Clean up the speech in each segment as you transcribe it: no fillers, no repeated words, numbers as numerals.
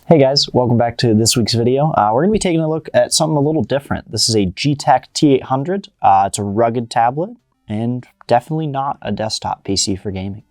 Hey guys, welcome back to this week's video. We're going to be taking a look at something a little different. This is a Getac t800. It's a rugged tablet and definitely not a desktop PC for gaming.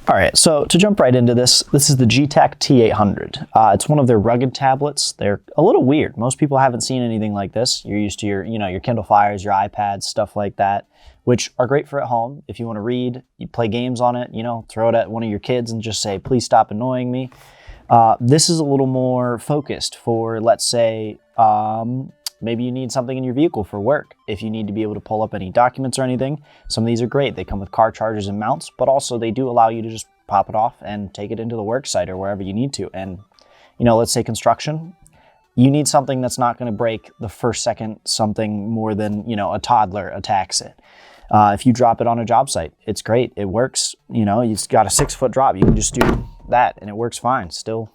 All right, so to jump right into this is the Getac t800. It's one of their rugged tablets. They're a little weird. Most people haven't seen anything like this. You're used to your Kindle Fires, your iPads, stuff like that, which are great for at home. If you want to read, you play games on it, throw it at one of your kids and just say, please stop annoying me. This is a little more focused for, let's say, maybe you need something in your vehicle for work. If you need to be able to pull up any documents or anything, some of these are great. They come with car chargers and mounts, but also they do allow you to just pop it off and take it into the work site or wherever you need to. And, let's say construction, you need something that's not going to break the first second something more than, a toddler attacks it. If you drop it on a job site, it's great. It works. You've got a 6-foot drop. You can just do that and it works fine. Still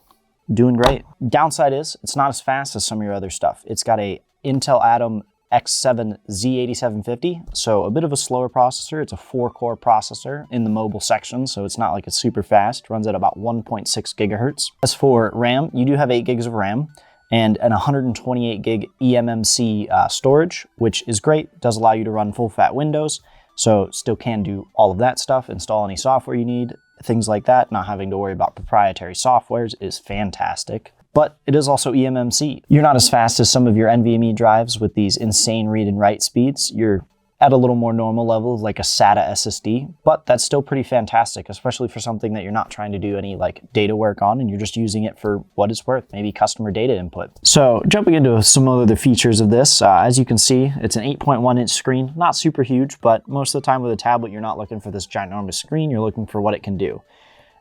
doing great. Downside is it's not as fast as some of your other stuff. It's got a Intel Atom X7 Z8750, so a bit of a slower processor. It's a 4-core processor in the mobile section, so it's not like it's super fast. Runs at about 1.6 gigahertz. As for RAM, you do have 8 gigs of RAM and an 128 gig eMMC storage, which is great. Does allow you to run full-fat Windows, so still can do all of that stuff, install any software you need, things like that. Not having to worry about proprietary softwares is fantastic. But it is also eMMC. You're not as fast as some of your NVMe drives with these insane read and write speeds. You're at a little more normal level of like a SATA SSD, but that's still pretty fantastic, especially for something that you're not trying to do any like data work on and you're just using it for what it's worth, maybe customer data input. So jumping into some other features of this, as you can see, it's an 8.1 inch screen, not super huge, but most of the time with a tablet, you're not looking for this ginormous screen, you're looking for what it can do.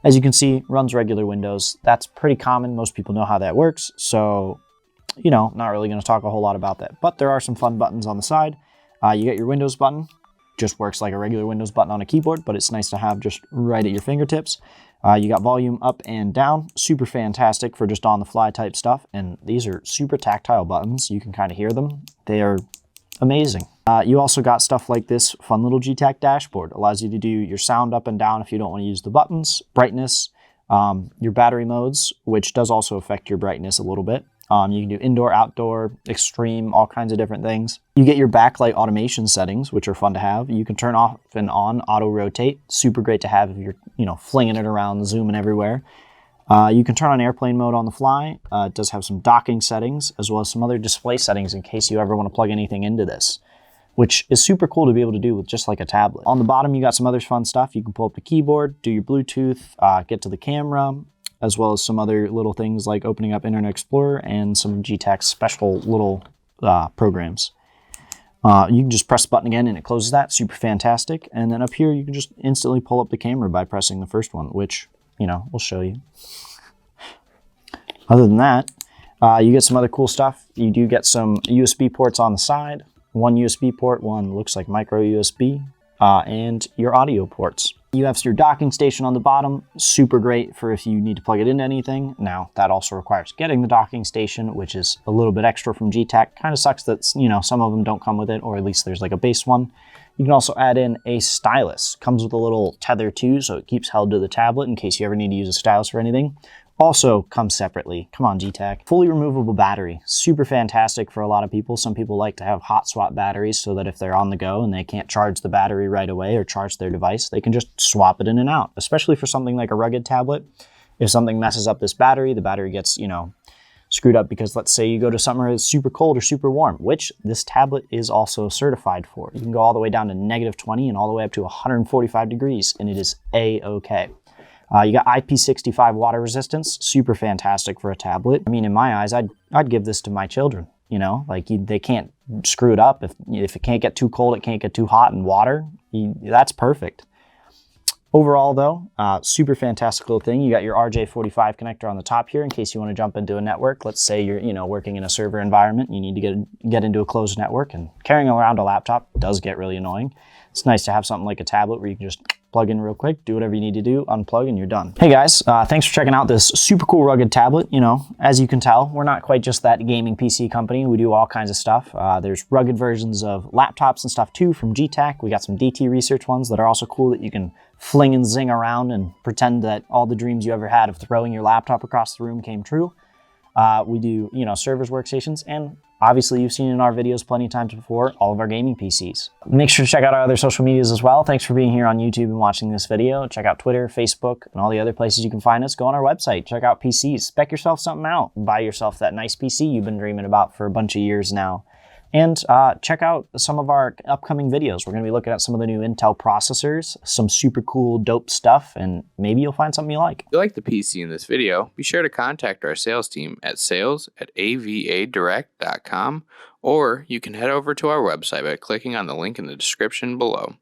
As you can see, runs regular Windows. That's pretty common. Most people know how that works. So, not really going to talk a whole lot about that. But there are some fun buttons on the side. You get your Windows button. Just works like a regular Windows button on a keyboard, but it's nice to have just right at your fingertips. You got volume up and down. Super fantastic for just on-the-fly type stuff. And these are super tactile buttons. You can kind of hear them. They are amazing. You also got stuff like this fun little Getac dashboard. Allows you to do your sound up and down if you don't want to use the buttons, brightness, your battery modes, which does also affect your brightness a little bit. You can do indoor, outdoor, extreme, all kinds of different things. You get your backlight automation settings, which are fun to have. You can turn off and on auto rotate. Super great to have if you're, flinging it around, zooming everywhere. You can turn on airplane mode on the fly. It does have some docking settings, as well as some other display settings in case you ever want to plug anything into this, which is super cool to be able to do with just like a tablet. On the bottom, you got some other fun stuff. You can pull up the keyboard, do your Bluetooth, get to the camera, as well as some other little things like opening up Internet Explorer and some Getac's special little programs. You can just press the button again and it closes that. Super fantastic. And then up here, you can just instantly pull up the camera by pressing the first one, which, we'll show you. Other than that, you get some other cool stuff. You do get some USB ports on the side. One USB port, one looks like micro USB, and your audio ports. You have your docking station on the bottom, super great for if you need to plug it into anything. Now, that also requires getting the docking station, which is a little bit extra from Getac. Kind of sucks that, some of them don't come with it, or at least there's like a base one. You can also add in a stylus. Comes with a little tether too, so it keeps held to the tablet in case you ever need to use a stylus for anything. Also comes separately. Come on, Getac. Fully removable battery. Super fantastic for a lot of people. Some people like to have hot swap batteries so that if they're on the go and they can't charge the battery right away or charge their device, they can just swap it in and out, especially for something like a rugged tablet. If something messes up this battery, the battery gets, screwed up because let's say you go to somewhere that's super cold or super warm, which this tablet is also certified for. You can go all the way down to -20 and all the way up to 145 degrees and it is A-okay. You got IP65 water resistance, super fantastic for a tablet. I mean, in my eyes, I'd give this to my children, they can't screw it up. If it can't get too cold, it can't get too hot in water, that's perfect. Overall though, super fantastic little thing. You got your RJ45 connector on the top here in case you want to jump into a network. Let's say you're, working in a server environment, you need to get into a closed network, and carrying around a laptop does get really annoying. It's nice to have something like a tablet where you can just plug in real quick, do whatever you need to do, unplug, and you're done. Hey guys, thanks for checking out this super cool rugged tablet. You know, as you can tell, we're not quite just that gaming PC company. We do all kinds of stuff. There's rugged versions of laptops and stuff too from Getac. We got some DT Research ones that are also cool that you can fling and zing around and pretend that all the dreams you ever had of throwing your laptop across the room came true. We do, you know, servers, workstations, and obviously you've seen in our videos plenty of times before, all of our gaming PCs. Make sure to check out our other social medias as well. Thanks for being here on YouTube and watching this video. Check out Twitter, Facebook, and all the other places you can find us. Go on our website, check out PCs, spec yourself something out, buy yourself that nice PC you've been dreaming about for a bunch of years now. And check out some of our upcoming videos. We're going to be looking at some of the new Intel processors, some super cool, dope stuff, and maybe you'll find something you like. If you like the PC in this video, be sure to contact our sales team at sales@avadirect.com, or you can head over to our website by clicking on the link in the description below.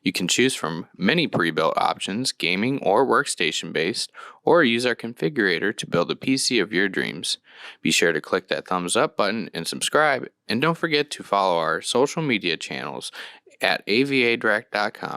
You can choose from many pre-built options, gaming or workstation based, or use our configurator to build a PC of your dreams. Be sure to click that thumbs up button and subscribe, and don't forget to follow our social media channels at avadirect.com.